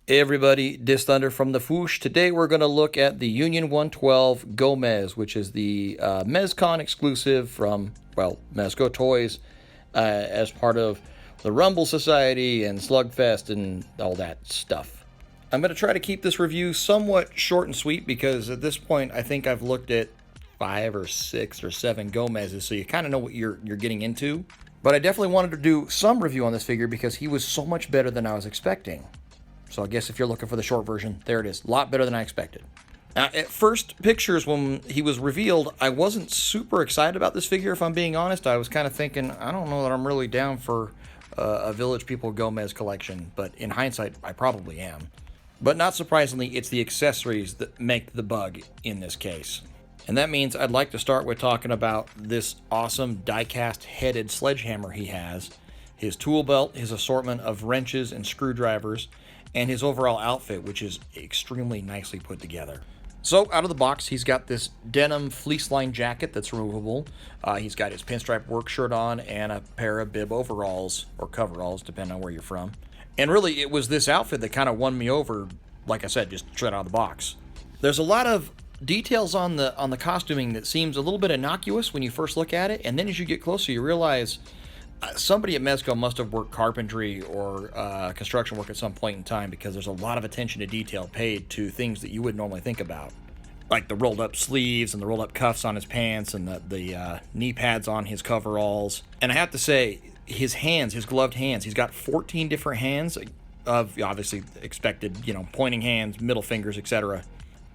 Hey everybody, DisThunder from the Foosh. Today we're going to look at the Union 112 Gomez, which is the MezCon exclusive from, well, Mezco Toys as part of the Rumble Society and Slugfest and all that stuff. I'm going to try to keep this review somewhat short and sweet because at this point I think I've looked at 5 or 6 or 7 Gomez's, so you kind of know what you're getting into. But I definitely wanted to do some review on this figure because he was so much better than I was expecting. So I guess if you're looking for the short version, there it is. A lot better than I expected. Now, at first pictures when he was revealed, I wasn't super excited about this figure, if I'm being honest. I was kind of thinking, I don't know that I'm really down for a Village People Gomez collection. But in hindsight, I probably am. But not surprisingly, it's the accessories that make the bug in this case. And that means I'd like to start with talking about this awesome die-cast headed sledgehammer he has, his tool belt, his assortment of wrenches and screwdrivers, and his overall outfit, which is extremely nicely put together. So, out of the box, he's got this denim fleece-lined jacket that's removable. He's got his pinstripe work shirt on and a pair of bib overalls, or coveralls, depending on where you're from. And really, it was this outfit that kind of won me over, like I said, just straight out of the box. There's a lot of details on the costuming that seems a little bit innocuous when you first look at it, and then as you get closer, you realize somebody at Mezco must have worked carpentry or construction work at some point in time, because there's a lot of attention to detail paid to things that you wouldn't normally think about. Like the rolled up sleeves and the rolled up cuffs on his pants and the knee pads on his coveralls. And I have to say, his hands, his gloved hands, he's got 14 different hands of obviously expected, pointing hands, middle fingers, etc.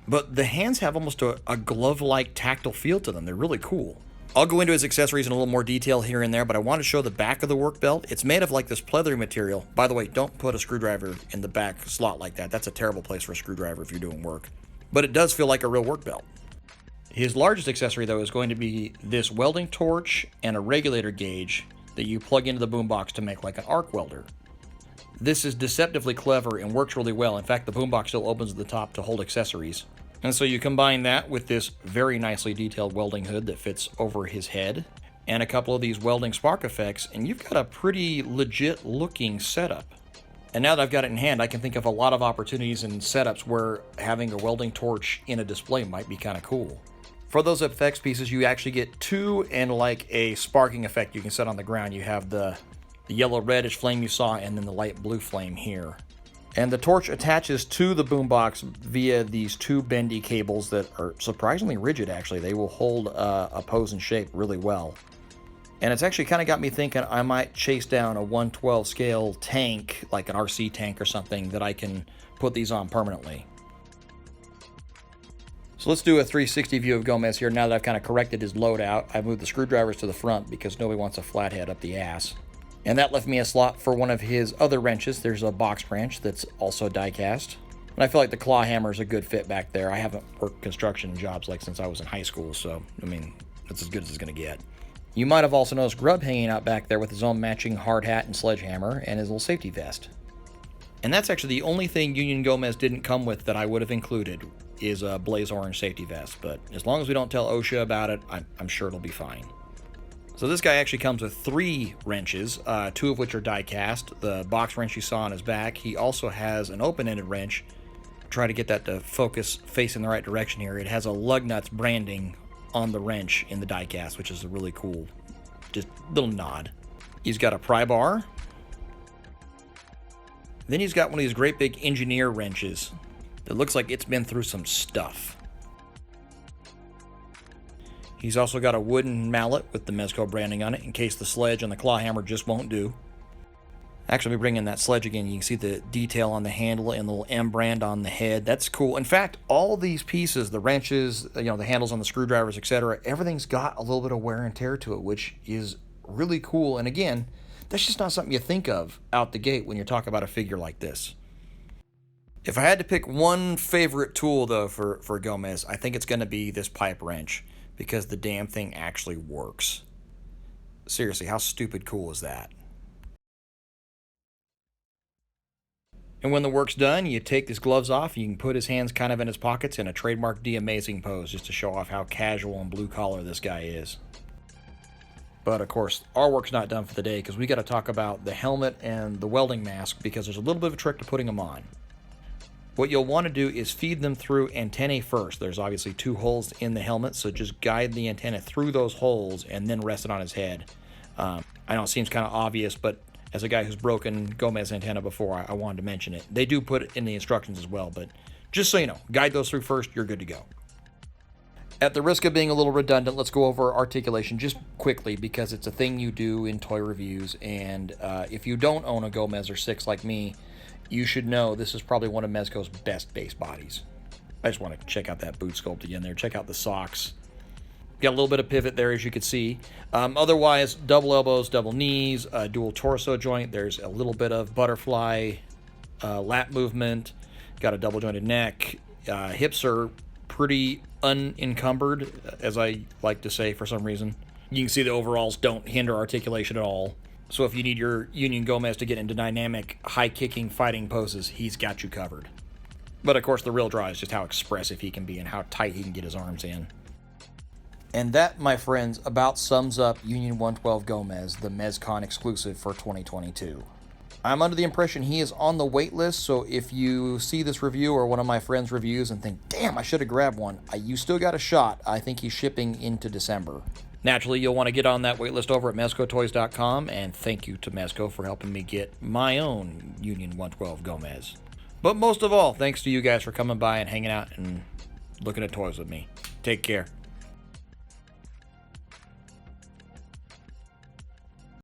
But the hands have almost a glove-like tactile feel to them. They're really cool. I'll go into his accessories in a little more detail here and there, but I want to show the back of the work belt. It's made of like this pleathery material. By the way, don't put a screwdriver in the back slot like that. That's a terrible place for a screwdriver if you're doing work. But it does feel like a real work belt. His largest accessory, though, is going to be this welding torch and a regulator gauge that you plug into the boombox to make like an arc welder. This is deceptively clever and works really well. In fact, the boombox still opens at the top to hold accessories. And so you combine that with this very nicely detailed welding hood that fits over his head, and a couple of these welding spark effects, and you've got a pretty legit looking setup. And now that I've got it in hand, I can think of a lot of opportunities and setups where having a welding torch in a display might be kind of cool. For those effects pieces, you actually get 2 and like a sparking effect you can set on the ground. You have the yellow reddish flame you saw, and then the light blue flame here. And the torch attaches to the boombox via these 2 bendy cables that are surprisingly rigid, actually. They will hold a pose and shape really well. And it's actually kind of got me thinking I might chase down a 112 scale tank, like an RC tank or something, that I can put these on permanently. So let's do a 360 view of Gomez here. Now that I've kind of corrected his loadout, I've moved the screwdrivers to the front because nobody wants a flathead up the ass. And that left me a slot for one of his other wrenches. There's a box wrench that's also die cast. And I feel like the claw hammer is a good fit back there. I haven't worked construction jobs like since I was in high school, so, I mean, that's as good as it's going to get. You might have also noticed Grub hanging out back there with his own matching hard hat and sledgehammer and his little safety vest. And that's actually the only thing Union Gomez didn't come with that I would have included, is a blaze orange safety vest. But as long as we don't tell OSHA about it, I'm sure it'll be fine. So this guy actually comes with 3 wrenches, 2 of which are die cast. The box wrench you saw on his back. He also has an open-ended wrench. Try to get that to focus, face in the right direction here. It has a lug nuts branding on the wrench in the die cast, which is a really cool, just little nod. He's got a pry bar. Then he's got one of these great big engineer wrenches that looks like it's been through some stuff. He's also got a wooden mallet with the Mezco branding on it in case the sledge and the claw hammer just won't do. Actually, let me bring in that sledge again. You can see the detail on the handle and the little M brand on the head. That's cool. In fact, all these pieces, the wrenches, the handles on the screwdrivers, etc., everything's got a little bit of wear and tear to it, which is really cool. And again, that's just not something you think of out the gate when you're talking about a figure like this. If I had to pick one favorite tool, though, for Gomez, I think it's going to be this pipe wrench, because the damn thing actually works. Seriously, how stupid cool is that? And when the work's done, you take his gloves off, you can put his hands kind of in his pockets in a trademark de-amazing pose, just to show off how casual and blue collar this guy is. But of course, our work's not done for the day, because we got to talk about the helmet and the welding mask, because there's a little bit of a trick to putting them on. What you'll want to do is feed them through antennae first. There's obviously 2 holes in the helmet, so just guide the antenna through those holes and then rest it on his head. I know it seems kind of obvious, but as a guy who's broken Gomez antenna before, I wanted to mention it. They do put it in the instructions as well, but just so you know, guide those through first, you're good to go. At the risk of being a little redundant, let's go over articulation just quickly because it's a thing you do in toy reviews, and if you don't own a Gomez or 6 like me, you should know this is probably one of Mezco's best base bodies. I just want to check out that boot sculpt again there. Check out the socks. Got a little bit of pivot there, as you can see. Otherwise, double elbows, double knees, dual torso joint. There's a little bit of butterfly lat movement. Got a double jointed neck. Hips are pretty unencumbered, as I like to say for some reason. You can see the overalls don't hinder articulation at all. So if you need your Union Gomez to get into dynamic, high-kicking, fighting poses, he's got you covered. But of course, the real draw is just how expressive he can be and how tight he can get his arms in. And that, my friends, about sums up Union 112 Gomez, the MezCon exclusive for 2022. I'm under the impression he is on the wait list, so if you see this review or one of my friends' reviews and think, damn, I should have grabbed one, you still got a shot. I think he's shipping into December. Naturally, you'll want to get on that waitlist over at mezcotoys.com, and thank you to Mezco for helping me get my own Union 112 Gomez. But most of all, thanks to you guys for coming by and hanging out and looking at toys with me. Take care.